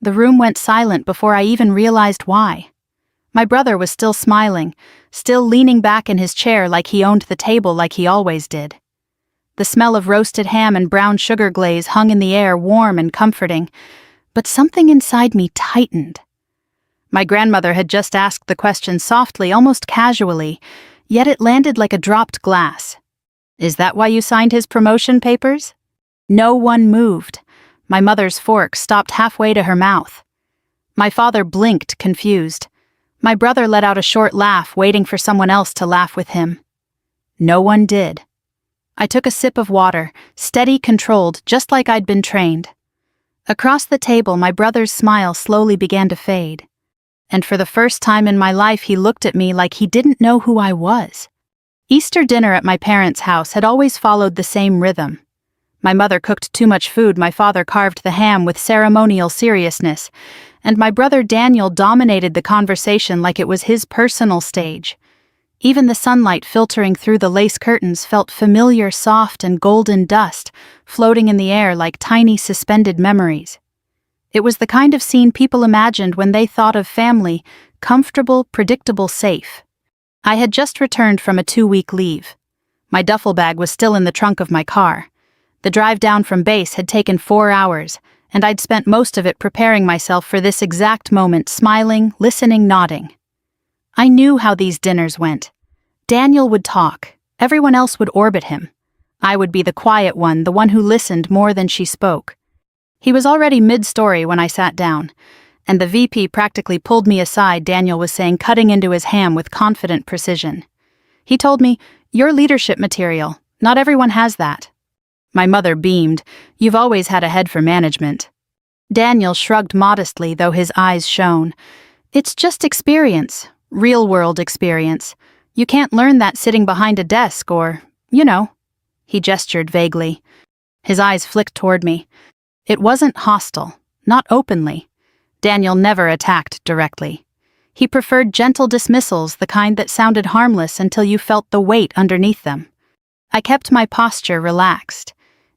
The room went silent before I even realized why. My brother was still smiling, still leaning back in his chair like he owned the table like he always did. The smell of roasted ham and brown sugar glaze hung in the air, warm and comforting, but something inside me tightened. My grandmother had just asked the question softly, almost casually, yet it landed like a dropped glass. "Is that why you signed his promotion papers?" No one moved. My mother's fork stopped halfway to her mouth. My father blinked, confused. My brother let out a short laugh, waiting for someone else to laugh with him. No one did. I took a sip of water, steady, controlled, just like I'd been trained. Across the table, my brother's smile slowly began to fade. And for the first time in my life, he looked at me like he didn't know who I was. Easter dinner at my parents' house had always followed the same rhythm. My mother cooked too much food, my father carved the ham with ceremonial seriousness, and my brother Daniel dominated the conversation like it was his personal stage. Even the sunlight filtering through the lace curtains felt familiar, soft, and golden dust, floating in the air like tiny suspended memories. It was the kind of scene people imagined when they thought of family, comfortable, predictable, safe. I had just returned from a 2-week leave. My duffel bag was still in the trunk of my car. The drive down from base had taken 4 hours, and I'd spent most of it preparing myself for this exact moment, smiling, listening, nodding. I knew how these dinners went. Daniel would talk. Everyone else would orbit him. I would be the quiet one, the one who listened more than she spoke. He was already mid-story when I sat down, and the VP practically pulled me aside, Daniel was saying, cutting into his ham with confident precision. He told me, "You're leadership material. Not everyone has that." My mother beamed. "You've always had a head for management." Daniel shrugged modestly, though his eyes shone. "It's just experience, real-world experience. You can't learn that sitting behind a desk or, you know." He gestured vaguely. His eyes flicked toward me. It wasn't hostile, not openly. Daniel never attacked directly. He preferred gentle dismissals, the kind that sounded harmless until you felt the weight underneath them. I kept my posture relaxed.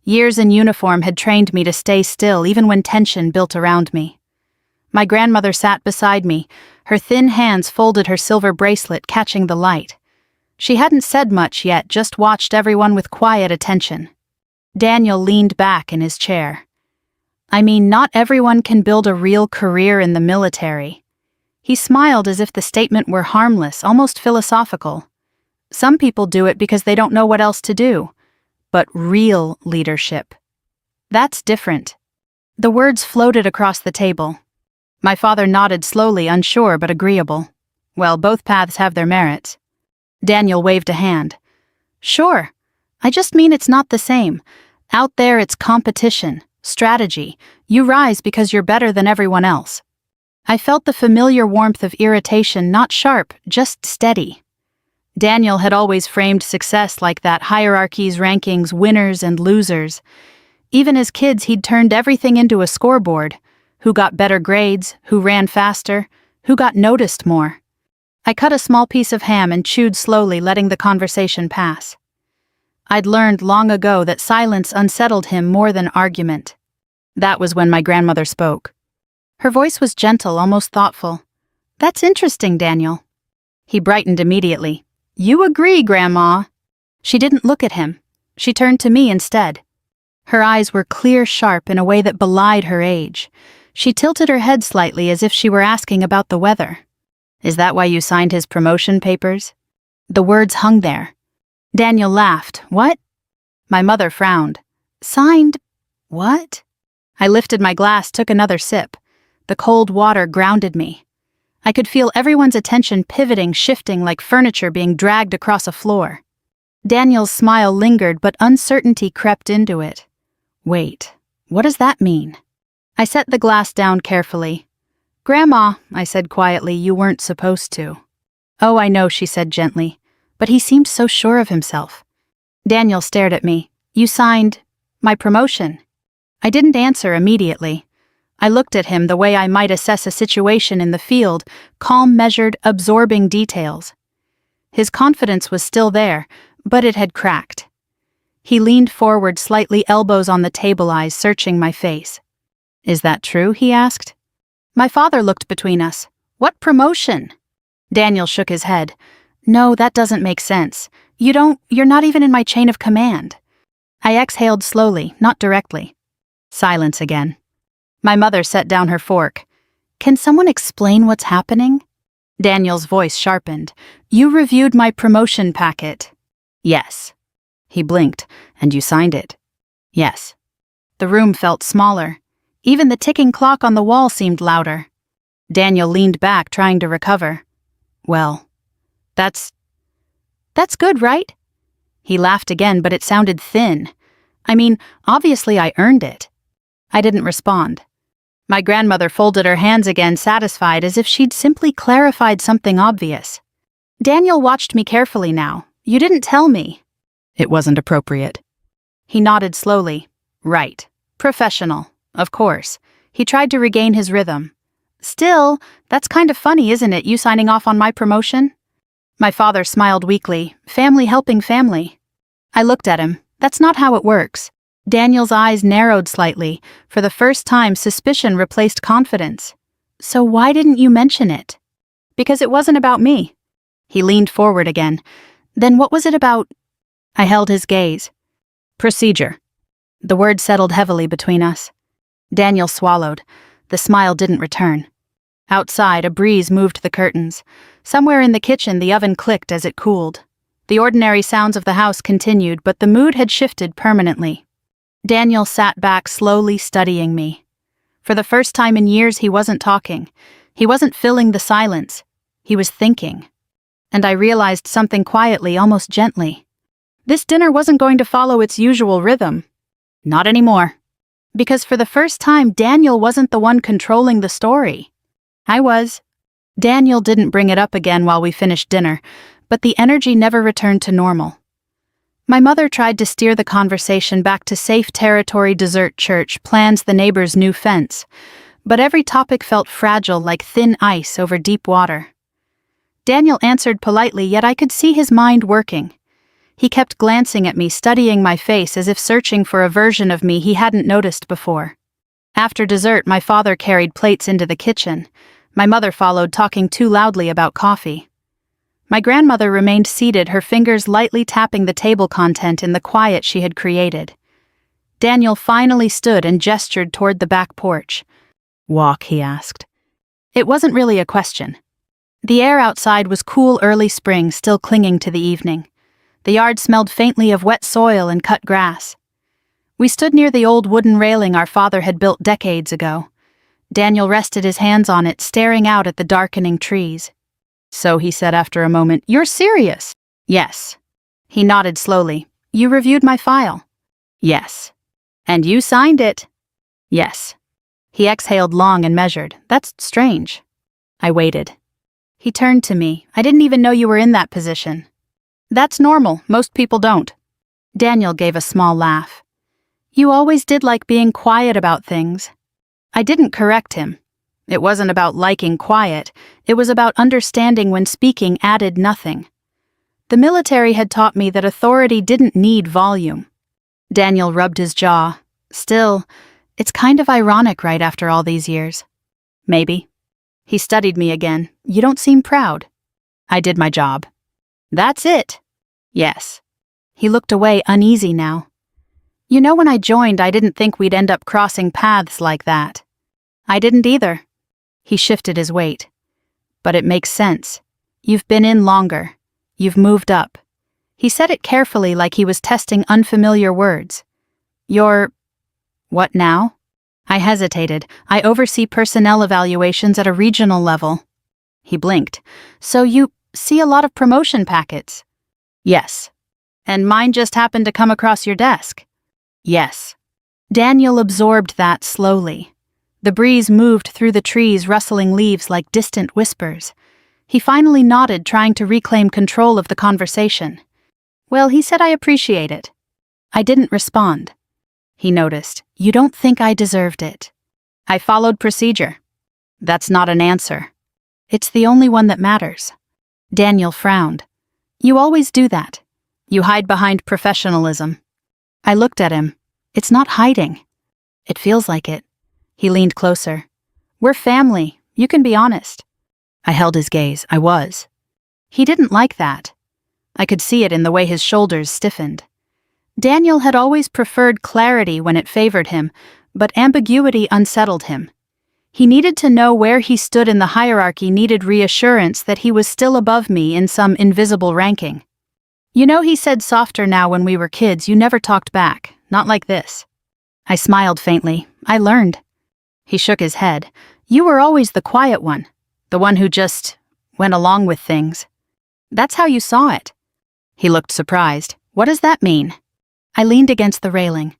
Years in uniform had trained me to stay still even when tension built around me. My grandmother sat beside me, her thin hands folded her silver bracelet, catching the light. She hadn't said much yet, just watched everyone with quiet attention. Daniel leaned back in his chair. "I mean, not everyone can build a real career in the military." He smiled as if the statement were harmless, almost philosophical. "Some people do it because they don't know what else to do. But real leadership, that's different." The words floated across the table. My father nodded slowly, unsure but agreeable. "Well, both paths have their merits." Daniel waved a hand. "Sure. I just mean it's not the same. Out there it's competition, strategy. You rise because you're better than everyone else." I felt the familiar warmth of irritation, not sharp, just steady. Daniel had always framed success like that, hierarchies, rankings, winners and losers. Even as kids, he'd turned everything into a scoreboard. Who got better grades, who ran faster, who got noticed more. I cut a small piece of ham and chewed slowly, letting the conversation pass. I'd learned long ago that silence unsettled him more than argument. That was when my grandmother spoke. Her voice was gentle, almost thoughtful. "That's interesting, Daniel." He brightened immediately. "You agree, Grandma." She didn't look at him. She turned to me instead. Her eyes were clear, sharp in a way that belied her age. She tilted her head slightly as if she were asking about the weather. "Is that why you signed his promotion papers?" The words hung there. Daniel laughed. "What?" My mother frowned. "Signed? What?" I lifted my glass, took another sip. The cold water grounded me. I could feel everyone's attention pivoting, shifting like furniture being dragged across a floor. Daniel's smile lingered, but uncertainty crept into it. "Wait, what does that mean?" I set the glass down carefully. "Grandma," I said quietly, "you weren't supposed to." "Oh, I know," she said gently, but he seemed so sure of himself. Daniel stared at me. "You signed my promotion." I didn't answer immediately. I looked at him the way I might assess a situation in the field, calm, measured, absorbing details. His confidence was still there, but it had cracked. He leaned forward slightly, elbows on the table, eyes searching my face. "Is that true?" he asked. My father looked between us. What promotion? Daniel shook his head. No, that doesn't make sense. You're not even in my chain of command. I exhaled slowly, not directly. Silence again. My mother set down her fork. Can someone explain what's happening? Daniel's voice sharpened. You reviewed my promotion packet. Yes. He blinked. And you signed it. Yes. The room felt smaller. Even the ticking clock on the wall seemed louder. Daniel leaned back, trying to recover. Well, that's good, right? He laughed again, but it sounded thin. I mean, obviously I earned it. I didn't respond. My grandmother folded her hands again, satisfied, as if she'd simply clarified something obvious. Daniel watched me carefully now. You didn't tell me. It wasn't appropriate. He nodded slowly. Right. Professional. Of course. He tried to regain his rhythm. Still, that's kind of funny, isn't it, you signing off on my promotion? My father smiled weakly. Family helping family. I looked at him. That's not how it works. Daniel's eyes narrowed slightly. For the first time, suspicion replaced confidence. So why didn't you mention it? Because it wasn't about me. He leaned forward again. Then what was it about? I held his gaze. Procedure. The word settled heavily between us. Daniel swallowed. The smile didn't return. Outside, a breeze moved the curtains. Somewhere in the kitchen, the oven clicked as it cooled. The ordinary sounds of the house continued, but the mood had shifted permanently. Daniel sat back, slowly studying me. For the first time in years, he wasn't talking. He wasn't filling the silence. He was thinking. And I realized something quietly, almost gently. This dinner wasn't going to follow its usual rhythm. Not anymore. Because for the first time, Daniel wasn't the one controlling the story. I was. Daniel didn't bring it up again while we finished dinner, but the energy never returned to normal. My mother tried to steer the conversation back to safe territory, dessert church, plans, the neighbor's new fence, but every topic felt fragile like thin ice over deep water. Daniel answered politely, yet I could see his mind working. He kept glancing at me, studying my face as if searching for a version of me he hadn't noticed before. After dessert, my father carried plates into the kitchen. My mother followed, talking too loudly about coffee. My grandmother remained seated, her fingers lightly tapping the table content in the quiet she had created. Daniel finally stood and gestured toward the back porch. Walk, he asked. It wasn't really a question. The air outside was cool early spring, still clinging to the evening. The yard smelled faintly of wet soil and cut grass. We stood near the old wooden railing our father had built decades ago. Daniel rested his hands on it, staring out at the darkening trees. So, he said after a moment, you're serious? Yes. He nodded slowly. You reviewed my file? Yes. And you signed it? Yes. He exhaled long and measured. That's strange. I waited. He turned to me. I didn't even know you were in that position. That's normal. Most people don't. Daniel gave a small laugh. You always did like being quiet about things. I didn't correct him. It wasn't about liking quiet. It was about understanding when speaking added nothing. The military had taught me that authority didn't need volume. Daniel rubbed his jaw. Still, it's kind of ironic right after all these years. Maybe. He studied me again. You don't seem proud. I did my job. That's it. Yes. He looked away, uneasy now. You know, when I joined, I didn't think we'd end up crossing paths like that. I didn't either. He shifted his weight. But it makes sense. You've been in longer. You've moved up. He said it carefully, like he was testing unfamiliar words. You're... What now? I hesitated. I oversee personnel evaluations at a regional level. He blinked. So you see a lot of promotion packets? Yes. And mine just happened to come across your desk? Yes. Daniel absorbed that slowly. The breeze moved through the trees, rustling leaves like distant whispers. He finally nodded, trying to reclaim control of the conversation. Well, he said I appreciate it. I didn't respond. He noticed. You don't think I deserved it. I followed procedure. That's not an answer. It's the only one that matters. Daniel frowned. You always do that. You hide behind professionalism. I looked at him. It's not hiding. It feels like it. He leaned closer. We're family, you can be honest. I held his gaze. I was. He didn't like that. I could see it in the way his shoulders stiffened. Daniel had always preferred clarity when it favored him, but ambiguity unsettled him. He needed to know where he stood in the hierarchy, needed reassurance that he was still above me in some invisible ranking. You know, he said softer now, when we were kids, you never talked back, not like this. I smiled faintly. I learned. He shook his head. You were always the quiet one, the one who just went along with things. That's how you saw it. He looked surprised. What does that mean? I leaned against the railing.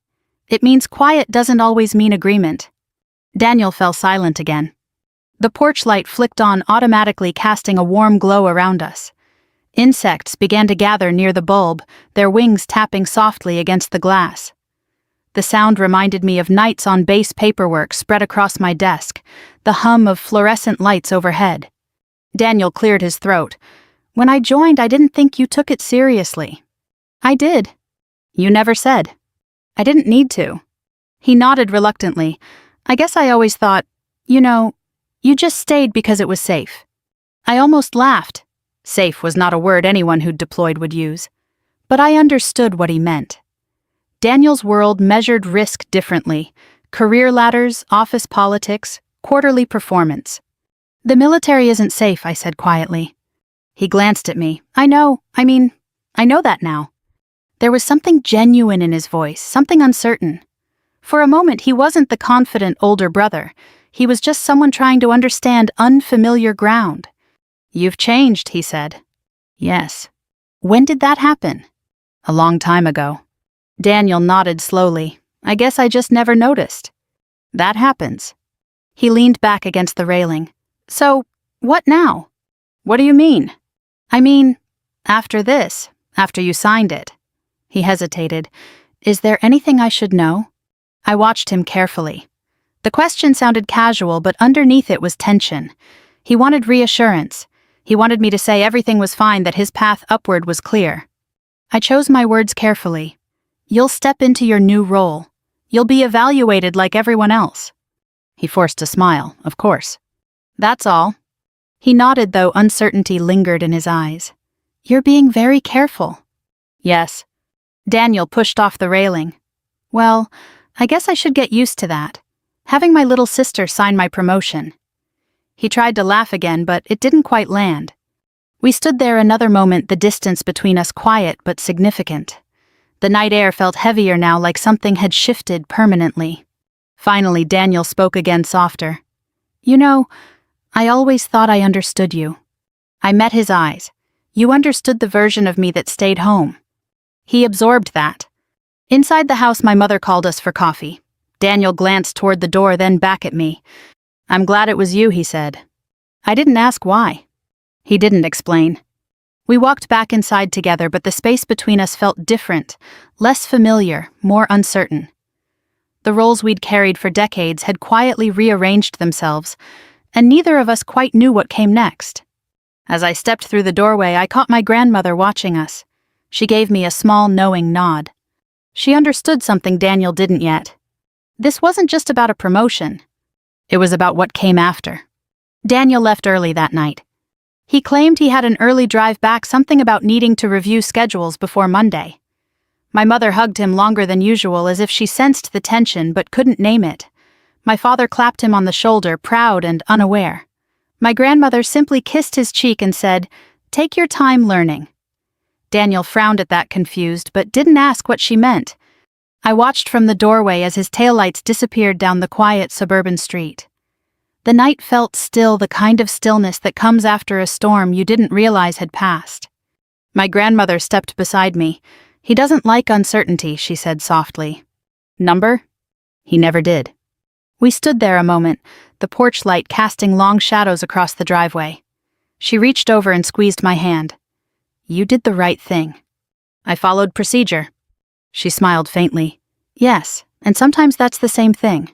It means quiet doesn't always mean agreement. Daniel fell silent again. The porch light flicked on automatically, casting a warm glow around us. Insects began to gather near the bulb, their wings tapping softly against the glass. The sound reminded me of nights on base paperwork spread across my desk, the hum of fluorescent lights overhead. Daniel cleared his throat. When I joined, I didn't think you took it seriously. I did. You never said. I didn't need to. He nodded reluctantly. I guess I always thought, you just stayed because it was safe. I almost laughed. Safe was not a word anyone who'd deployed would use. But I understood what he meant. Daniel's world measured risk differently. Career ladders, office politics, quarterly performance. The military isn't safe, I said quietly. He glanced at me. I know that now. There was something genuine in his voice, something uncertain. For a moment, he wasn't the confident older brother. He was just someone trying to understand unfamiliar ground. You've changed, he said. Yes. When did that happen? A long time ago. Daniel nodded slowly. I guess I just never noticed. That happens. He leaned back against the railing. So, what now? What do you mean? I mean, after this, after you signed it. He hesitated. Is there anything I should know? I watched him carefully. The question sounded casual, but underneath it was tension. He wanted reassurance. He wanted me to say everything was fine, that his path upward was clear. I chose my words carefully. You'll step into your new role. You'll be evaluated like everyone else. He forced a smile, of course. That's all. He nodded, though uncertainty lingered in his eyes. You're being very careful. Yes. Daniel pushed off the railing. Well, I guess I should get used to that. Having my little sister sign my promotion. He tried to laugh again, but it didn't quite land. We stood there another moment, the distance between us quiet but significant. The night air felt heavier now, like something had shifted permanently. Finally, Daniel spoke again, softer. I always thought I understood you. I met his eyes. You understood the version of me that stayed home. He absorbed that. Inside the house, my mother called us for coffee. Daniel glanced toward the door, then back at me. I'm glad it was you, he said. I didn't ask why. He didn't explain. We walked back inside together, but the space between us felt different, less familiar, more uncertain. The roles we'd carried for decades had quietly rearranged themselves, and neither of us quite knew what came next. As I stepped through the doorway, I caught my grandmother watching us. She gave me a small, knowing nod. She understood something Daniel didn't yet. This wasn't just about a promotion. It was about what came after. Daniel left early that night. He claimed he had an early drive back, something about needing to review schedules before Monday. My mother hugged him longer than usual, as if she sensed the tension but couldn't name it. My father clapped him on the shoulder, proud and unaware. My grandmother simply kissed his cheek and said, "Take your time learning." Daniel frowned at that, confused, but didn't ask what she meant. I watched from the doorway as his taillights disappeared down the quiet suburban street. The night felt still, the kind of stillness that comes after a storm you didn't realize had passed. My grandmother stepped beside me. He doesn't like uncertainty, she said softly. Number? He never did. We stood there a moment, the porch light casting long shadows across the driveway. She reached over and squeezed my hand. You did the right thing. I followed procedure. She smiled faintly. Yes, and sometimes that's the same thing.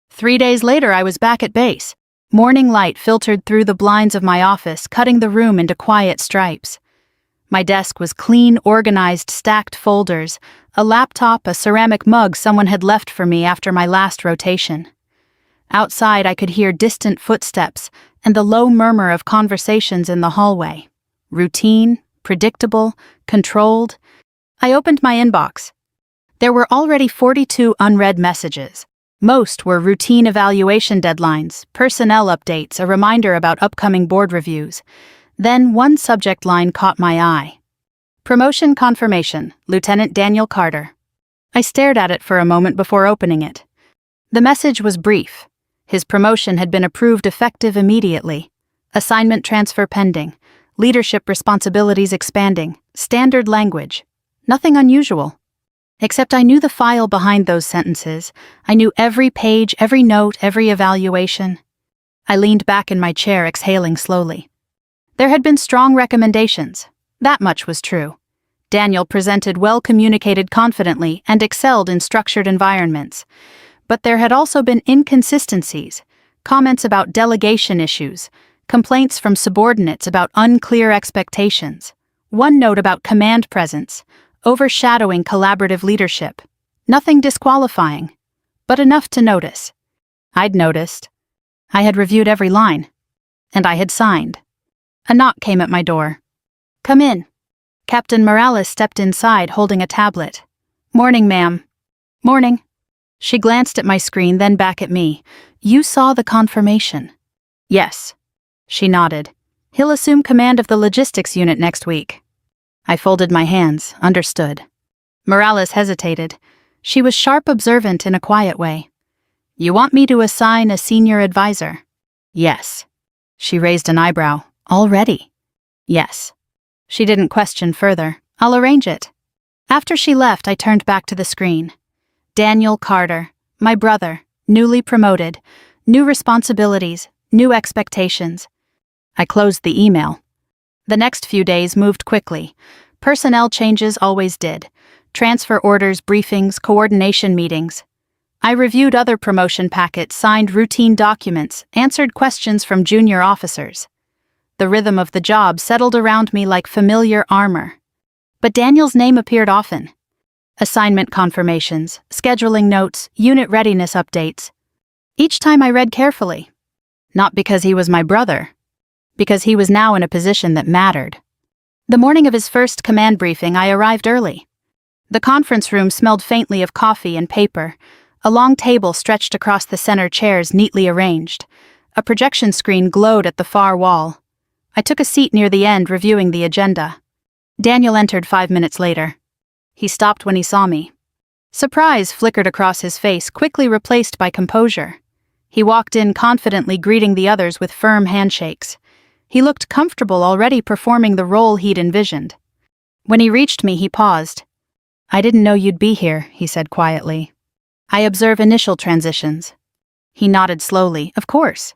3 days later, I was back at base. Morning light filtered through the blinds of my office, cutting the room into quiet stripes. My desk was clean, organized, stacked folders, a laptop, a ceramic mug someone had left for me after my last rotation. Outside, I could hear distant footsteps and the low murmur of conversations in the hallway. Routine, predictable, controlled. I opened my inbox. There were already 42 unread messages. Most were routine evaluation deadlines, personnel updates, a reminder about upcoming board reviews. Then one subject line caught my eye. Promotion confirmation, Lieutenant Daniel Carter. I stared at it for a moment before opening it. The message was brief. His promotion had been approved effective immediately. Assignment transfer pending. Leadership responsibilities expanding. Standard language. Nothing unusual. Except I knew the file behind those sentences. I knew every page, every note, every evaluation. I leaned back in my chair, exhaling slowly. There had been strong recommendations. That much was true. Daniel presented well-communicated confidently and excelled in structured environments. But there had also been inconsistencies, comments about delegation issues, complaints from subordinates about unclear expectations, one note about command presence, overshadowing collaborative leadership. Nothing disqualifying, but enough to notice. I'd noticed. I had reviewed every line. And I had signed. A knock came at my door. "Come in." Captain Morales stepped inside holding a tablet. "Morning, ma'am." "Morning." She glanced at my screen, then back at me. "You saw the confirmation?" "Yes." She nodded. "He'll assume command of the logistics unit next week." I folded my hands, understood. Morales hesitated. She was sharp, observant in a quiet way. "You want me to assign a senior advisor?" "Yes." She raised an eyebrow. "Already?" "Yes." She didn't question further. "I'll arrange it." After she left, I turned back to the screen. Daniel Carter, my brother, newly promoted, new responsibilities, new expectations. I closed the email. The next few days moved quickly. Personnel changes always did. Transfer orders, briefings, coordination meetings. I reviewed other promotion packets, signed routine documents, answered questions from junior officers. The rhythm of the job settled around me like familiar armor. But Daniel's name appeared often. Assignment confirmations, scheduling notes, unit readiness updates. Each time I read carefully. Not because he was my brother, because he was now in a position that mattered. The morning of his first command briefing, I arrived early. The conference room smelled faintly of coffee and paper. A long table stretched across the center, chairs neatly arranged. A projection screen glowed at the far wall. I took a seat near the end, reviewing the agenda. Daniel entered 5 minutes later. He stopped when he saw me. Surprise flickered across his face, quickly replaced by composure. He walked in confidently, greeting the others with firm handshakes. He looked comfortable, already performing the role he'd envisioned. When he reached me, he paused. "I didn't know you'd be here," he said quietly. "I observe initial transitions." He nodded slowly. "Of course."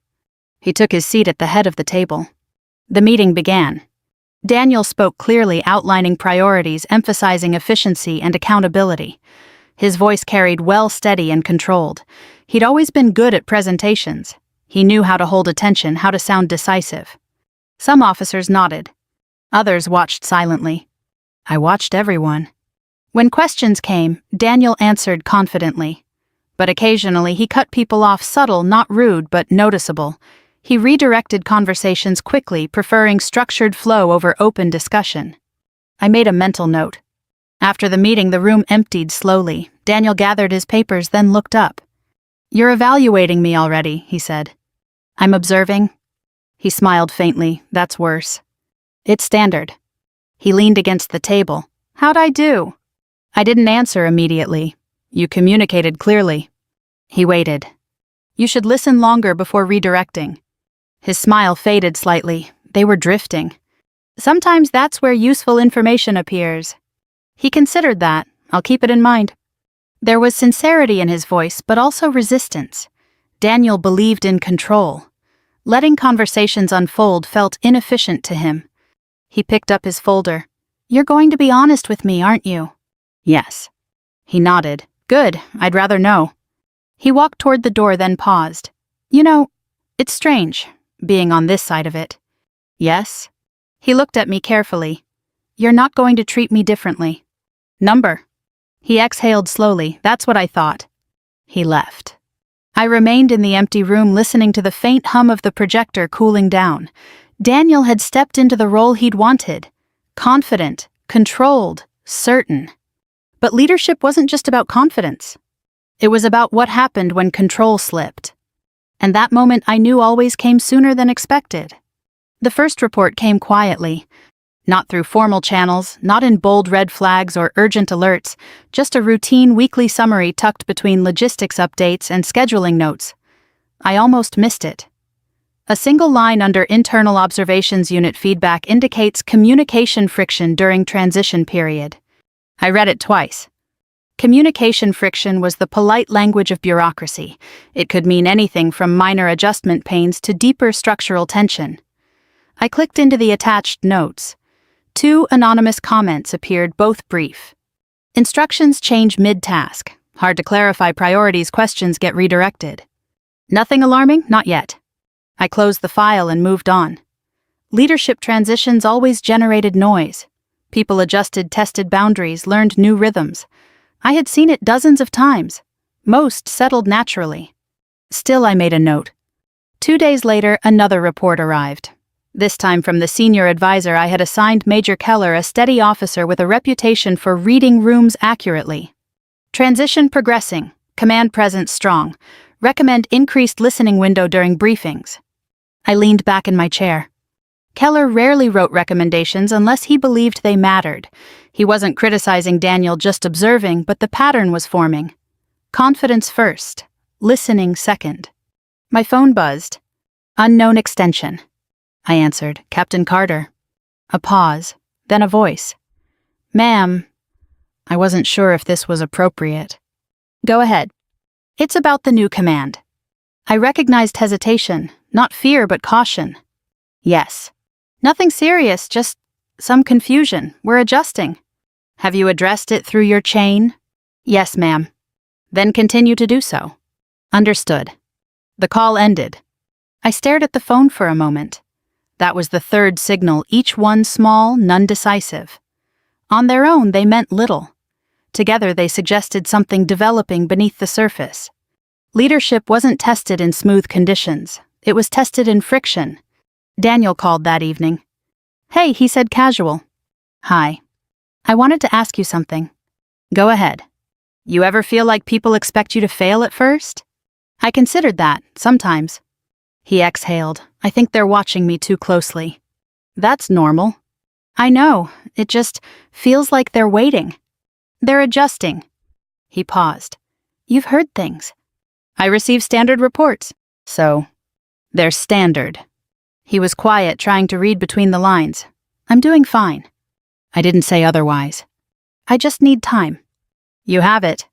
He took his seat at the head of the table. The meeting began. Daniel spoke clearly, outlining priorities, emphasizing efficiency and accountability. His voice carried well, steady and controlled. He'd always been good at presentations. He knew how to hold attention, how to sound decisive. Some officers nodded. Others watched silently. I watched everyone. When questions came, Daniel answered confidently. But occasionally he cut people off, subtle, not rude, but noticeable. He redirected conversations quickly, preferring structured flow over open discussion. I made a mental note. After the meeting, the room emptied slowly. Daniel gathered his papers, then looked up. "You're evaluating me already," he said. "I'm observing." He smiled faintly. "That's worse." "It's standard." He leaned against the table. "How'd I do?" I didn't answer immediately. "You communicated clearly." He waited. "You should listen longer before redirecting." His smile faded slightly. They were drifting. "Sometimes that's where useful information appears." He considered that. "I'll keep it in mind." There was sincerity in his voice, but also resistance. Daniel believed in control. Letting conversations unfold felt inefficient to him. He picked up his folder. "You're going to be honest with me, aren't you?" "Yes." He nodded. "Good, I'd rather know." He walked toward the door, then paused. "You know, it's strange, being on this side of it." "Yes?" He looked at me carefully. "You're not going to treat me differently." "Number." He exhaled slowly. "That's what I thought." He left. I remained in the empty room listening to the faint hum of the projector cooling down. Daniel had stepped into the role he'd wanted. Confident, controlled, certain. But leadership wasn't just about confidence. It was about what happened when control slipped. And that moment I knew always came sooner than expected. The first report came quietly. Not through formal channels, not in bold red flags or urgent alerts, just a routine weekly summary tucked between logistics updates and scheduling notes. I almost missed it. A single line under Internal Observations Unit feedback indicates communication friction during transition period. I read it twice. Communication friction was the polite language of bureaucracy. It could mean anything from minor adjustment pains to deeper structural tension. I clicked into the attached notes. 2 anonymous comments appeared, both brief. Instructions change mid-task. Hard to clarify priorities, questions get redirected. Nothing alarming? Not yet. I closed the file and moved on. Leadership transitions always generated noise. People adjusted, tested boundaries, learned new rhythms. I had seen it dozens of times. Most settled naturally. Still, I made a note. 2 days later, another report arrived. This time from the senior advisor I had assigned Major Keller, a steady officer with a reputation for reading rooms accurately. Transition progressing, command presence strong. Recommend increased listening window during briefings. I leaned back in my chair. Keller rarely wrote recommendations unless he believed they mattered. He wasn't criticizing Daniel, just observing, but the pattern was forming. Confidence first, listening second. My phone buzzed. Unknown extension. I answered, Captain Carter. A pause, then a voice. Ma'am. I wasn't sure if this was appropriate. Go ahead. It's about the new command. I recognized hesitation, not fear but caution. Yes. Nothing serious, just some confusion. We're adjusting. Have you addressed it through your chain? Yes, ma'am. Then continue to do so. Understood. The call ended. I stared at the phone for a moment. That was the third signal, each one small, none decisive. On their own, they meant little. Together, they suggested something developing beneath the surface. Leadership wasn't tested in smooth conditions. It was tested in friction. Daniel called that evening. Hey, he said casual. Hi. I wanted to ask you something. Go ahead. You ever feel like people expect you to fail at first? I considered that, sometimes. He exhaled. I think they're watching me too closely. That's normal. I know, it just feels like they're waiting. They're adjusting. He paused. You've heard things. I receive standard reports. So, they're standard. He was quiet, trying to read between the lines. I'm doing fine. I didn't say otherwise. I just need time. You have it.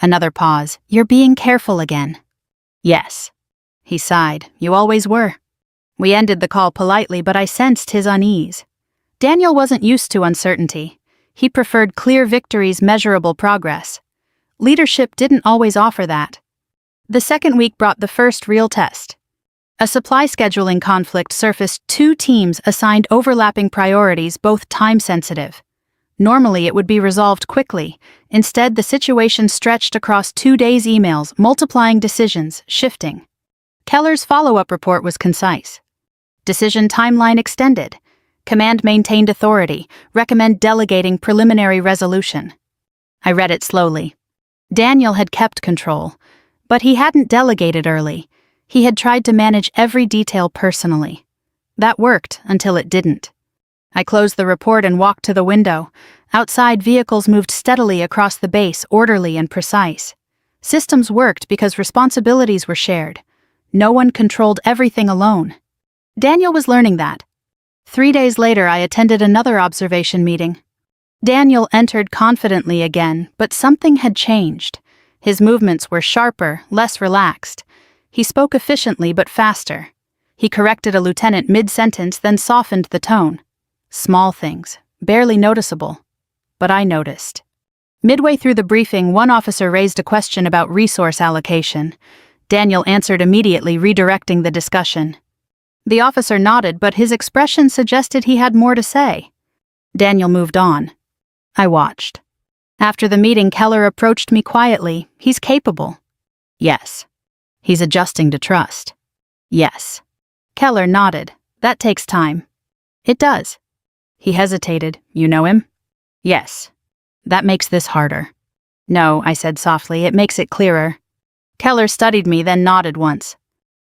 Another pause. You're being careful again. Yes. He sighed. You always were. We ended the call politely, but I sensed his unease. Daniel wasn't used to uncertainty. He preferred clear victories, measurable progress. Leadership didn't always offer that. The second week brought the first real test. A supply scheduling conflict surfaced. 2 teams assigned overlapping priorities, both time-sensitive. Normally, it would be resolved quickly. Instead, the situation stretched across 2 days' emails, multiplying decisions, shifting. Keller's follow-up report was concise. Decision timeline extended. Command maintained authority. Recommend delegating preliminary resolution. I read it slowly. Daniel had kept control, but he hadn't delegated early. He had tried to manage every detail personally. That worked until it didn't. I closed the report and walked to the window. Outside, vehicles moved steadily across the base, orderly and precise. Systems worked because responsibilities were shared. No one controlled everything alone. Daniel was learning that. 3 days later, I attended another observation meeting. Daniel entered confidently again, but something had changed. His movements were sharper, less relaxed. He spoke efficiently but faster. He corrected a lieutenant mid-sentence, then softened the tone. Small things, barely noticeable. But I noticed. Midway through the briefing, one officer raised a question about resource allocation. Daniel answered immediately, redirecting the discussion. The officer nodded, but his expression suggested he had more to say. Daniel moved on. I watched. After the meeting, Keller approached me quietly. He's capable. Yes. He's adjusting to trust. Yes. Keller nodded. That takes time. It does. He hesitated. You know him? Yes. That makes this harder. No, I said softly, it makes it clearer. Keller studied me, then nodded once.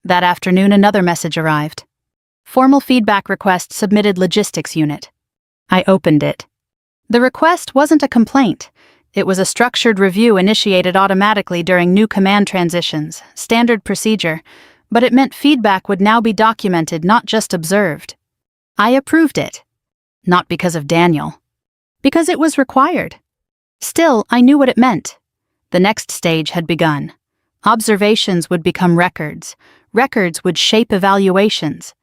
That afternoon another message arrived. Formal feedback request submitted logistics unit. I opened it. The request wasn't a complaint. It was a structured review initiated automatically during new command transitions, standard procedure, but it meant feedback would now be documented, not just observed. I approved it. Not because of Daniel. Because it was required. Still, I knew what it meant. The next stage had begun. Observations would become records. Records would shape evaluations.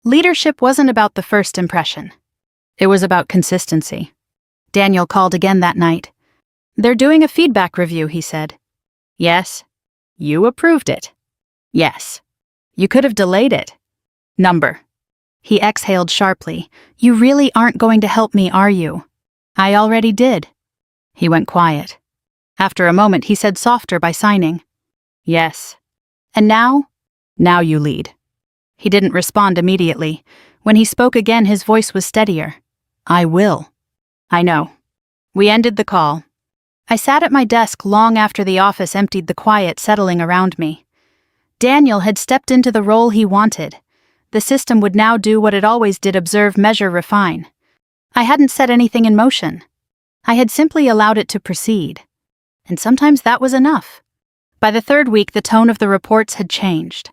Leadership wasn't about the first impression. It was about consistency. Daniel called again that night. They're doing a feedback review, he said. Yes. You approved it. Yes. You could have delayed it. Number. He exhaled sharply. You really aren't going to help me, are you? I already did. He went quiet. After a moment, he said softer by signing. Yes. And now? Now you lead. He didn't respond immediately. When he spoke again, his voice was steadier. I will. I know. We ended the call. I sat at my desk long after the office emptied, the quiet settling around me. Daniel had stepped into the role he wanted. The system would now do what it always did: observe, measure, refine. I hadn't set anything in motion. I had simply allowed it to proceed. And sometimes that was enough. By the third week, the tone of the reports had changed.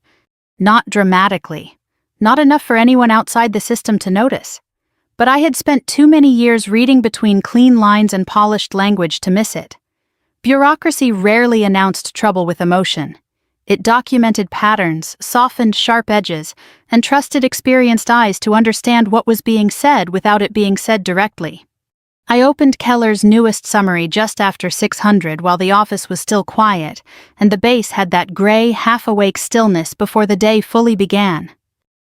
Not dramatically. Not enough for anyone outside the system to notice. But I had spent too many years reading between clean lines and polished language to miss it. Bureaucracy rarely announced trouble with emotion. It documented patterns, softened sharp edges, and trusted experienced eyes to understand what was being said without it being said directly. I opened Keller's newest summary just after 600 while the office was still quiet, and the base had that gray, half-awake stillness before the day fully began.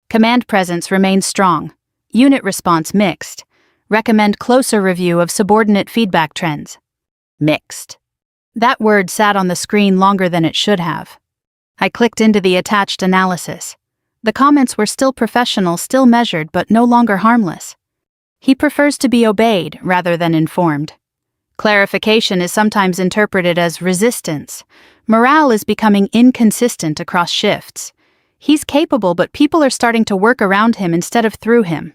Command presence remained strong. Unit response mixed. Recommend closer review of subordinate feedback trends. Mixed. That word sat on the screen longer than it should have. I clicked into the attached analysis. The comments were still professional, still measured, but no longer harmless. He prefers to be obeyed rather than informed. Clarification is sometimes interpreted as resistance. Morale is becoming inconsistent across shifts. He's capable, but people are starting to work around him instead of through him.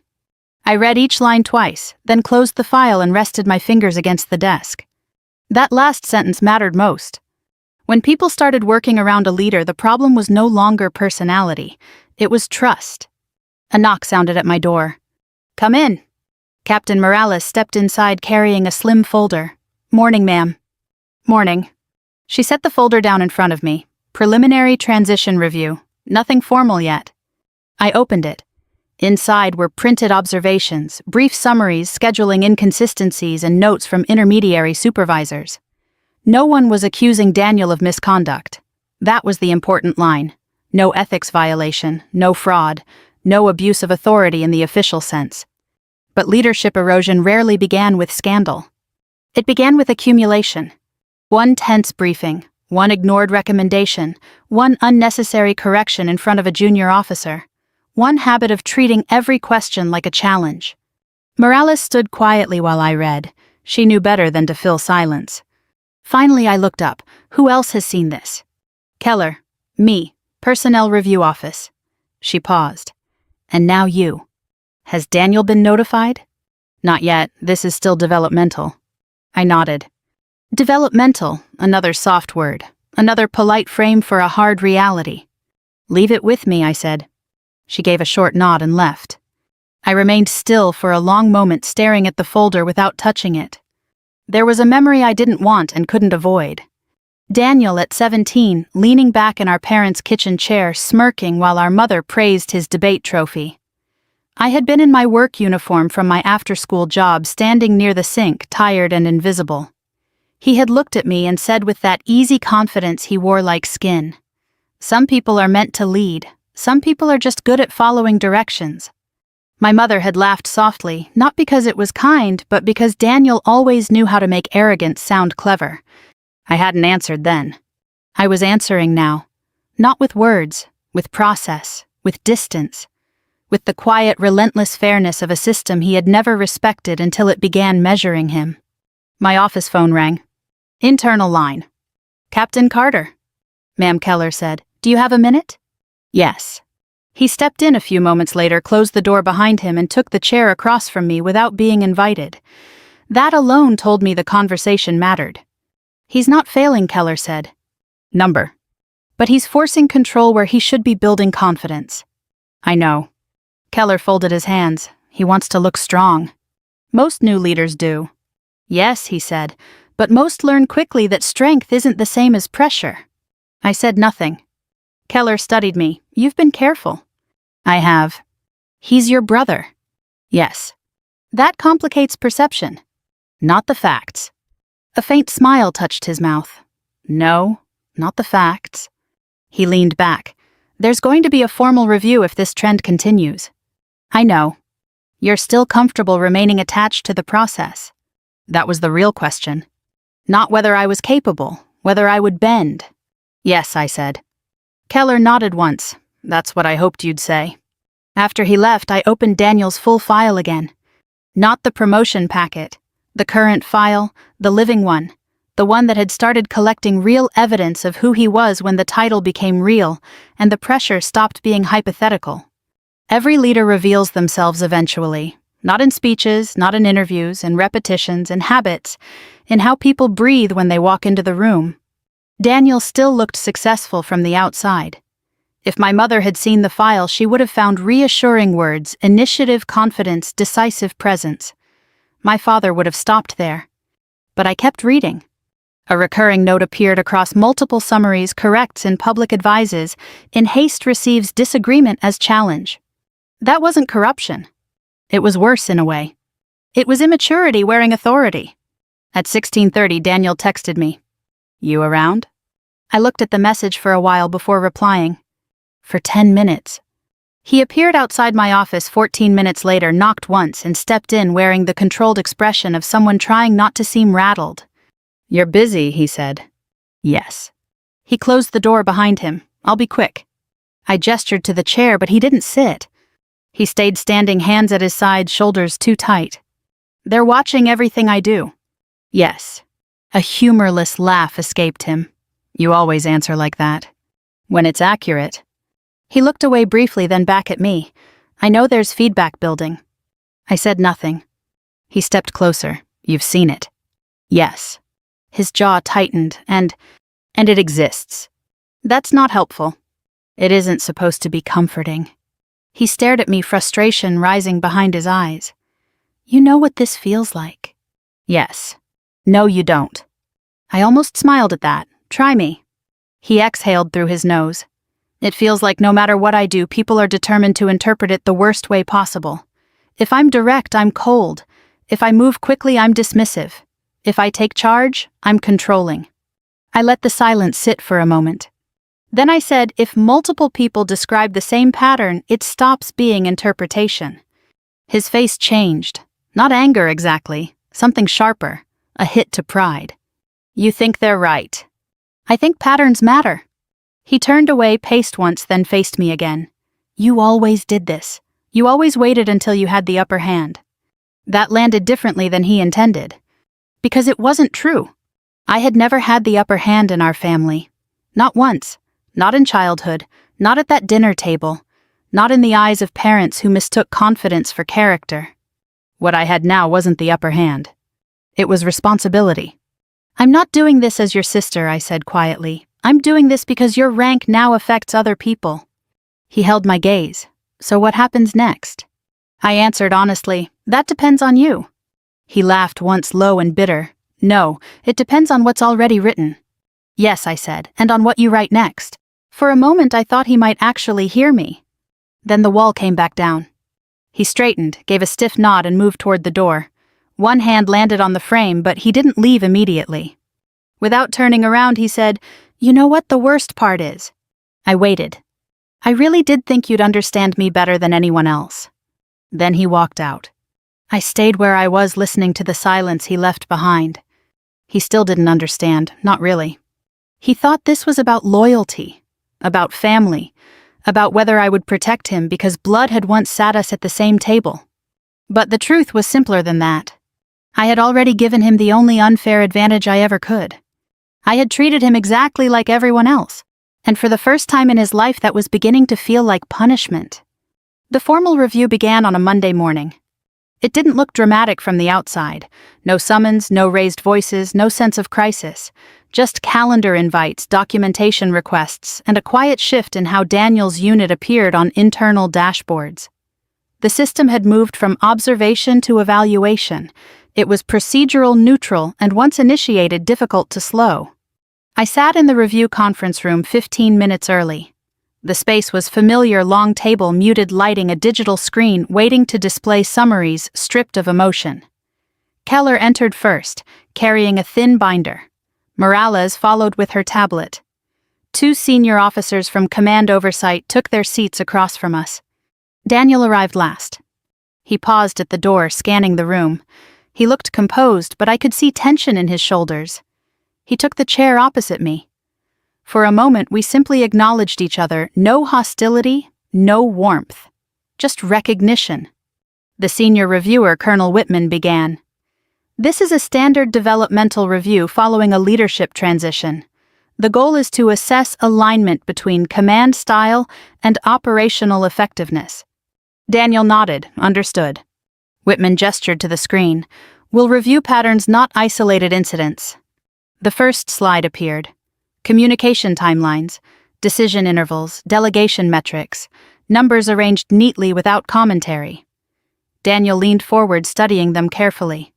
I read each line twice, then closed the file and rested my fingers against the desk. That last sentence mattered most. When people started working around a leader, the problem was no longer personality. It was trust. A knock sounded at my door. Come in. Captain Morales stepped inside carrying a slim folder. Morning, ma'am. Morning. She set the folder down in front of me. Preliminary transition review. Nothing formal yet. I opened it. Inside were printed observations, brief summaries, scheduling inconsistencies, and notes from intermediary supervisors. No one was accusing Daniel of misconduct. That was the important line. No ethics violation, no fraud, no abuse of authority in the official sense. But leadership erosion rarely began with scandal. It began with accumulation. One tense briefing, one ignored recommendation, one unnecessary correction in front of a junior officer, one habit of treating every question like a challenge. Morales stood quietly while I read. She knew better than to fill silence. Finally, I looked up. Who else has seen this? Keller. Me. Personnel Review Office. She paused. And now you. Has Daniel been notified? Not yet. This is still developmental. I nodded. Developmental, another soft word. Another polite frame for a hard reality. Leave it with me, I said. She gave a short nod and left. I remained still for a long moment, staring at the folder without touching it. There was a memory I didn't want and couldn't avoid. Daniel at 17, leaning back in our parents' kitchen chair, smirking while our mother praised his debate trophy. I had been in my work uniform from my after-school job, standing near the sink, tired and invisible. He had looked at me and said with that easy confidence he wore like skin, "Some people are meant to lead. Some people are just good at following directions." My mother had laughed softly, not because it was kind, but because Daniel always knew how to make arrogance sound clever. I hadn't answered then. I was answering now. Not with words, with process, with distance, with the quiet, relentless fairness of a system he had never respected until it began measuring him. My office phone rang. Internal line. Captain Carter. Ma'am, Keller said. Do you have a minute? Yes. He stepped in a few moments later, closed the door behind him, and took the chair across from me without being invited. That alone told me the conversation mattered. He's not failing, Keller said. Number. But he's forcing control where he should be building confidence. I know. Keller folded his hands. He wants to look strong. Most new leaders do. Yes, he said, but most learn quickly that strength isn't the same as pressure. I said nothing. Keller studied me. You've been careful. I have. He's your brother. Yes. That complicates perception. Not the facts. A faint smile touched his mouth. No, not the facts. He leaned back. There's going to be a formal review if this trend continues. I know. You're still comfortable remaining attached to the process. That was the real question. Not whether I was capable, whether I would bend. Yes, I said. Keller nodded once. That's what I hoped you'd say. After he left, I opened Daniel's full file again. Not the promotion packet. The current file, the living one. The one that had started collecting real evidence of who he was when the title became real and the pressure stopped being hypothetical. Every leader reveals themselves eventually. Not in speeches, not in interviews, in repetitions, in habits, in how people breathe when they walk into the room. Daniel still looked successful from the outside. If my mother had seen the file, she would have found reassuring words, initiative, confidence, decisive presence. My father would have stopped there. But I kept reading. A recurring note appeared across multiple summaries, corrects in public advises, in haste receives disagreement as challenge. That wasn't corruption. It was worse in a way. It was immaturity wearing authority. At 16:30, Daniel texted me. You around? I looked at the message for a while before replying. For 10 minutes. He appeared outside my office 14 minutes later, knocked once, and stepped in wearing the controlled expression of someone trying not to seem rattled. You're busy, he said. Yes. He closed the door behind him. I'll be quick. I gestured to the chair, but he didn't sit. He stayed standing, hands at his sides, shoulders too tight. They're watching everything I do. Yes. A humorless laugh escaped him. You always answer like that. When it's accurate. He looked away briefly, then back at me. I know there's feedback building. I said nothing. He stepped closer. You've seen it. Yes. His jaw tightened, and it exists. That's not helpful. It isn't supposed to be comforting. He stared at me, frustration rising behind his eyes. You know what this feels like? Yes. No, you don't. I almost smiled at that. Try me. He exhaled through his nose. It feels like no matter what I do, people are determined to interpret it the worst way possible. If I'm direct, I'm cold. If I move quickly, I'm dismissive. If I take charge, I'm controlling. I let the silence sit for a moment. Then I said, if multiple people describe the same pattern, it stops being interpretation. His face changed. Not anger exactly, something sharper, a hit to pride. You think they're right. I think patterns matter. He turned away, paced once, then faced me again. You always did this. You always waited until you had the upper hand. That landed differently than he intended. Because it wasn't true. I had never had the upper hand in our family. Not once. Not in childhood. Not at that dinner table. Not in the eyes of parents who mistook confidence for character. What I had now wasn't the upper hand. It was responsibility. I'm not doing this as your sister, I said quietly. I'm doing this because your rank now affects other people. He held my gaze. So what happens next? I answered honestly, that depends on you. He laughed once, low and bitter. No, it depends on what's already written. Yes, I said, and on what you write next. For a moment I thought he might actually hear me. Then the wall came back down. He straightened, gave a stiff nod, and moved toward the door. One hand landed on the frame, but he didn't leave immediately. Without turning around, he said, You know what the worst part is? I waited. I really did think you'd understand me better than anyone else. Then he walked out. I stayed where I was, listening to the silence he left behind. He still didn't understand, not really. He thought this was about loyalty, about family, about whether I would protect him because blood had once sat us at the same table. But the truth was simpler than that. I had already given him the only unfair advantage I ever could. I had treated him exactly like everyone else, and for the first time in his life that was beginning to feel like punishment. The formal review began on a Monday morning. It didn't look dramatic from the outside. No summons, no raised voices, no sense of crisis. Just calendar invites, documentation requests, and a quiet shift in how Daniel's unit appeared on internal dashboards. The system had moved from observation to evaluation. It was procedural, neutral, and once initiated, difficult to slow. I sat in the review conference room 15 minutes early. The space was familiar, long table, muted lighting, a digital screen waiting to display summaries stripped of emotion. Keller entered first, carrying a thin binder. Morales followed with her tablet. 2 senior officers from Command Oversight took their seats across from us. Daniel arrived last. He paused at the door, scanning the room. He looked composed, but I could see tension in his shoulders. He took the chair opposite me. For a moment, we simply acknowledged each other, no hostility, no warmth, just recognition. The senior reviewer, Colonel Whitman, began. This is a standard developmental review following a leadership transition. The goal is to assess alignment between command style and operational effectiveness. Daniel nodded, understood. Whitman gestured to the screen. We'll review patterns, not isolated incidents. The first slide appeared. Communication timelines, decision intervals, delegation metrics, numbers arranged neatly without commentary. Daniel leaned forward, studying them carefully.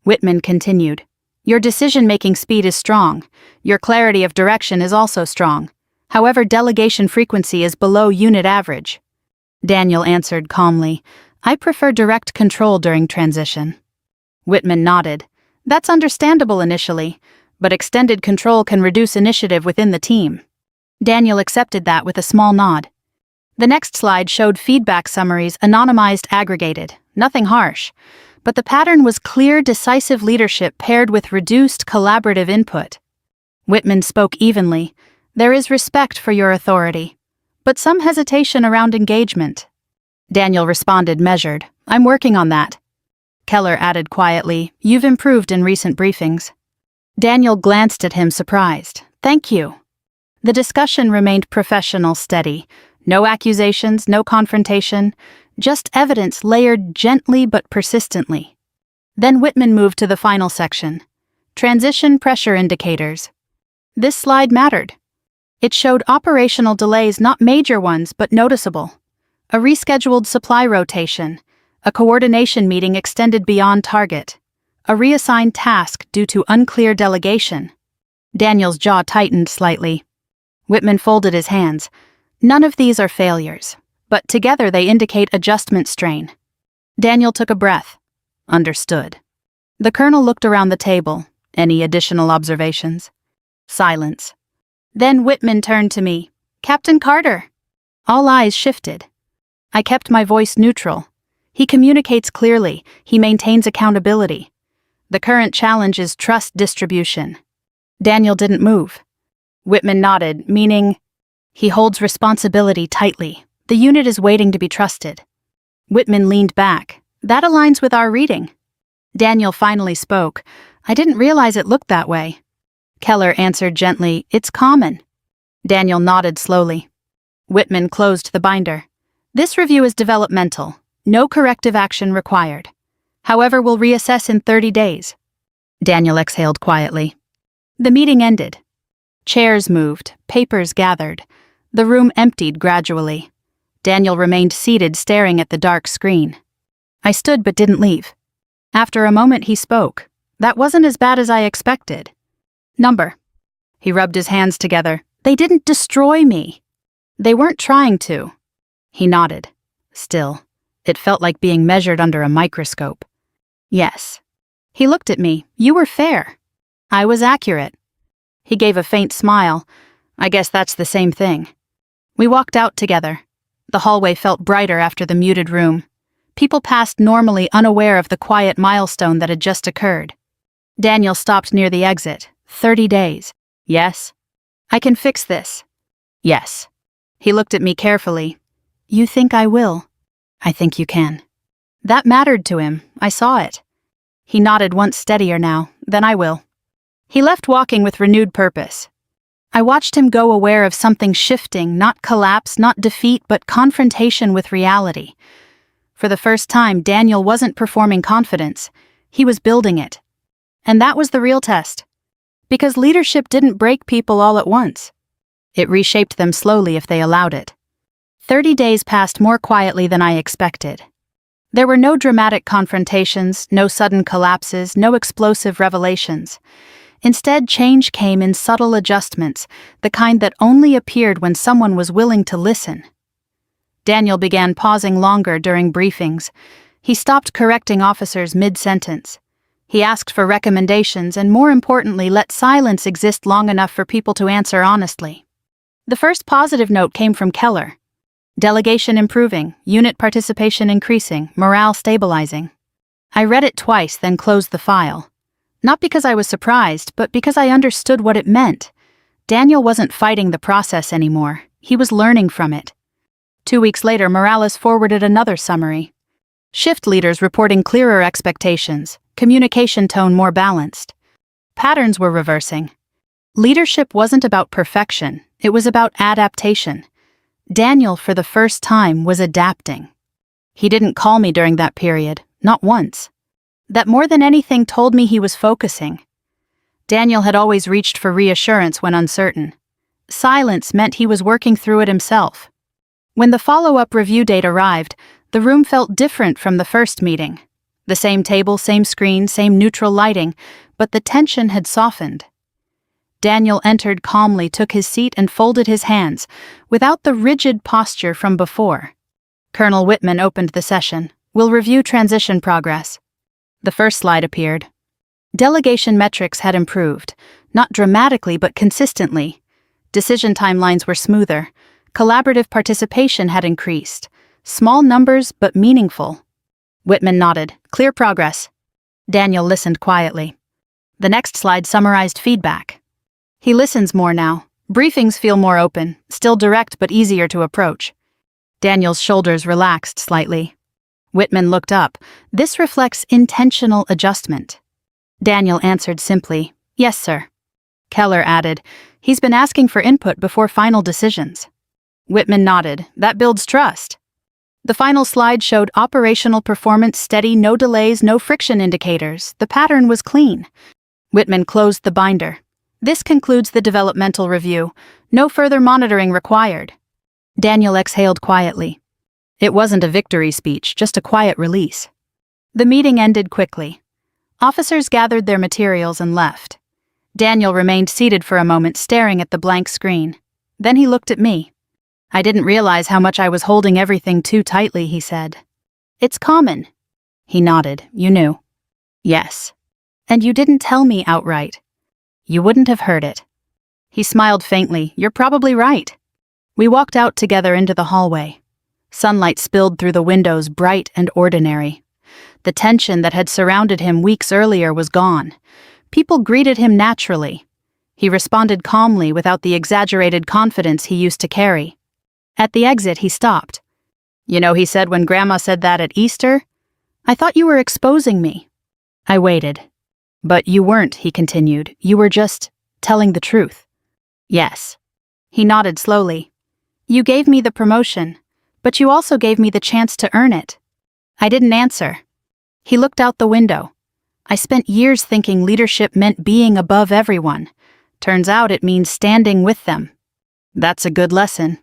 Whitman continued. Your decision-making speed is strong. Your clarity of direction is also strong. However, delegation frequency is below unit average. Daniel answered calmly. I prefer direct control during transition. Whitman nodded. That's understandable initially, but extended control can reduce initiative within the team. Daniel accepted that with a small nod. The next slide showed feedback summaries, anonymized, aggregated, nothing harsh, but the pattern was clear, decisive leadership paired with reduced collaborative input. Whitman spoke evenly. There is respect for your authority, but some hesitation around engagement. Daniel responded measured. I'm working on that. Keller added quietly, You've improved in recent briefings. Daniel glanced at him, surprised. Thank you. The discussion remained professional, steady. No accusations, no confrontation, just evidence layered gently but persistently. Then Whitman moved to the final section. Transition pressure indicators. This slide mattered. It showed operational delays, not major ones, but noticeable. A rescheduled supply rotation, a coordination meeting extended beyond target, a reassigned task due to unclear delegation. Daniel's jaw tightened slightly. Whitman folded his hands. None of these are failures, but together they indicate adjustment strain. Daniel took a breath. Understood. The colonel looked around the table. Any additional observations? Silence. Then Whitman turned to me. Captain Carter. All eyes shifted. I kept my voice neutral. He communicates clearly. He maintains accountability. The current challenge is trust distribution. Daniel didn't move. Whitman nodded, meaning he holds responsibility tightly. The unit is waiting to be trusted. Whitman leaned back. That aligns with our reading. Daniel finally spoke. I didn't realize it looked that way. Keller answered gently, It's common. Daniel nodded slowly. Whitman closed the binder. This review is developmental. No corrective action required. However, we'll reassess in 30 days. Daniel exhaled quietly. The meeting ended. Chairs moved, papers gathered. The room emptied gradually. Daniel remained seated, staring at the dark screen. I stood but didn't leave. After a moment, he spoke. That wasn't as bad as I expected. Number. He rubbed his hands together. They didn't destroy me. They weren't trying to. He nodded. Still, it felt like being measured under a microscope. Yes. He looked at me. You were fair. I was accurate. He gave a faint smile. I guess that's the same thing. We walked out together. The hallway felt brighter after the muted room. People passed normally, unaware of the quiet milestone that had just occurred. Daniel stopped near the exit. 30 days. Yes. I can fix this. Yes. He looked at me carefully. You think I will? I think you can. That mattered to him. I saw it. He nodded once steadier now. Then I will. He left walking with renewed purpose. I watched him go, aware of something shifting, not collapse, not defeat, but confrontation with reality. For the first time, Daniel wasn't performing confidence. He was building it. And that was the real test. Because leadership didn't break people all at once. It reshaped them slowly if they allowed it. 30 days passed more quietly than I expected. There were no dramatic confrontations, no sudden collapses, no explosive revelations. Instead, change came in subtle adjustments, the kind that only appeared when someone was willing to listen. Daniel began pausing longer during briefings. He stopped correcting officers mid-sentence. He asked for recommendations and, more importantly, let silence exist long enough for people to answer honestly. The first positive note came from Keller. Delegation improving, unit participation increasing, morale stabilizing. I read it twice, then closed the file. Not because I was surprised, but because I understood what it meant. Daniel wasn't fighting the process anymore. He was learning from it. 2 weeks later, Morales forwarded another summary. Shift leaders reporting clearer expectations, communication tone more balanced. Patterns were reversing. Leadership wasn't about perfection, it was about adaptation. Daniel, for the first time, was adapting. He didn't call me during that period, not once. That more than anything told me he was focusing. Daniel had always reached for reassurance when uncertain. Silence meant he was working through it himself. When the follow-up review date arrived, the room felt different from the first meeting. The same table, same screen, same neutral lighting, but the tension had softened. Daniel entered calmly, took his seat, and folded his hands, without the rigid posture from before. Colonel Whitman opened the session. We'll review transition progress. The first slide appeared. Delegation metrics had improved, not dramatically but consistently. Decision timelines were smoother. Collaborative participation had increased. Small numbers but meaningful. Whitman nodded. Clear progress. Daniel listened quietly. The next slide summarized feedback. He listens more now. Briefings feel more open, still direct but easier to approach. Daniel's shoulders relaxed slightly. Whitman looked up. This reflects intentional adjustment. Daniel answered simply, Yes, sir. Keller added, He's been asking for input before final decisions. Whitman nodded. That builds trust. The final slide showed operational performance steady, no delays, no friction indicators. The pattern was clean. Whitman closed the binder. This concludes the developmental review. No further monitoring required. Daniel exhaled quietly. It wasn't a victory speech, just a quiet release. The meeting ended quickly. Officers gathered their materials and left. Daniel remained seated for a moment, staring at the blank screen. Then he looked at me. I didn't realize how much I was holding everything too tightly, he said. It's common. He nodded. You knew. Yes. And you didn't tell me outright. You wouldn't have heard it. He smiled faintly. You're probably right. We walked out together into the hallway. Sunlight spilled through the windows, bright and ordinary. The tension that had surrounded him weeks earlier was gone. People greeted him naturally. He responded calmly without the exaggerated confidence he used to carry. At the exit, he stopped. You know, he said when Grandma said that at Easter, I thought you were exposing me. I waited. But you weren't, he continued. You were just telling the truth. Yes. He nodded slowly. You gave me the promotion, but you also gave me the chance to earn it. I didn't answer. He looked out the window. I spent years thinking leadership meant being above everyone. Turns out it means standing with them. That's a good lesson.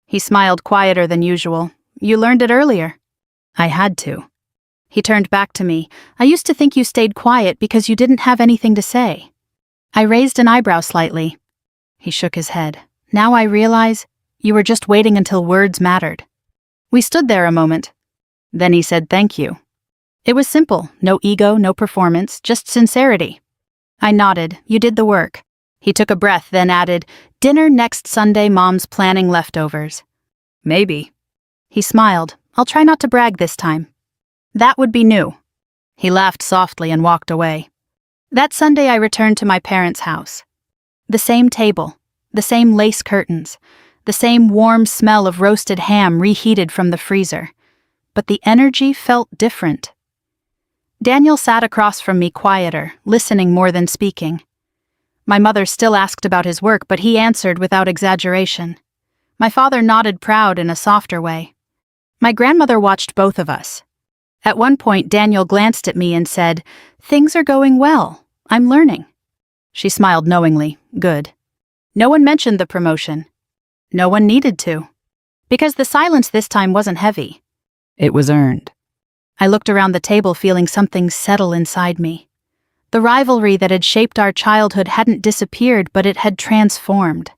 He smiled quieter than usual. You learned it earlier. I had to. He turned back to me. I used to think you stayed quiet because you didn't have anything to say. I raised an eyebrow slightly. He shook his head. Now I realize you were just waiting until words mattered. We stood there a moment. Then he said thank you. It was simple. No ego, no performance, just sincerity. I nodded. You did the work. He took a breath, then added, Dinner next Sunday, Mom's planning leftovers. Maybe. He smiled. I'll try not to brag this time. That would be new. He laughed softly and walked away. That Sunday I returned to my parents' house. The same table, the same lace curtains, the same warm smell of roasted ham reheated from the freezer. But the energy felt different. Daniel sat across from me quieter, listening more than speaking. My mother still asked about his work, but he answered without exaggeration. My father nodded proud in a softer way. My grandmother watched both of us. At one point, Daniel glanced at me and said, "Things are going well. I'm learning." She smiled knowingly. Good. No one mentioned the promotion. No one needed to. Because the silence this time wasn't heavy. It was earned. I looked around the table feeling something settle inside me. The rivalry that had shaped our childhood hadn't disappeared, but it had transformed.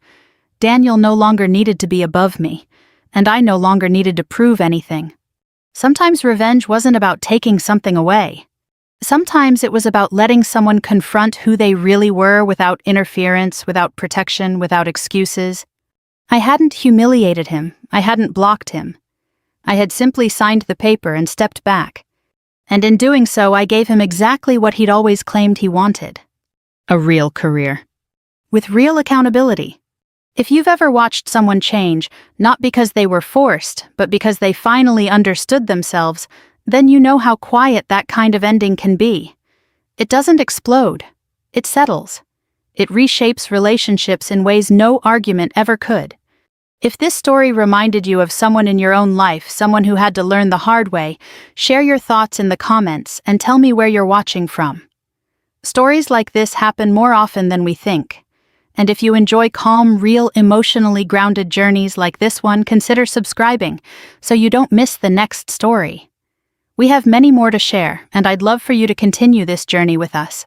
Daniel no longer needed to be above me, and I no longer needed to prove anything. Sometimes revenge wasn't about taking something away. Sometimes it was about letting someone confront who they really were without interference, without protection, without excuses. I hadn't humiliated him. I hadn't blocked him. I had simply signed the paper and stepped back. And in doing so, I gave him exactly what he'd always claimed he wanted. A real career. With real accountability. If you've ever watched someone change, not because they were forced, but because they finally understood themselves, then you know how quiet that kind of ending can be. It doesn't explode. It settles. It reshapes relationships in ways no argument ever could. If this story reminded you of someone in your own life, someone who had to learn the hard way, share your thoughts in the comments and tell me where you're watching from. Stories like this happen more often than we think. And if you enjoy calm, real, emotionally grounded journeys like this one, consider subscribing so you don't miss the next story. We have many more to share, and I'd love for you to continue this journey with us.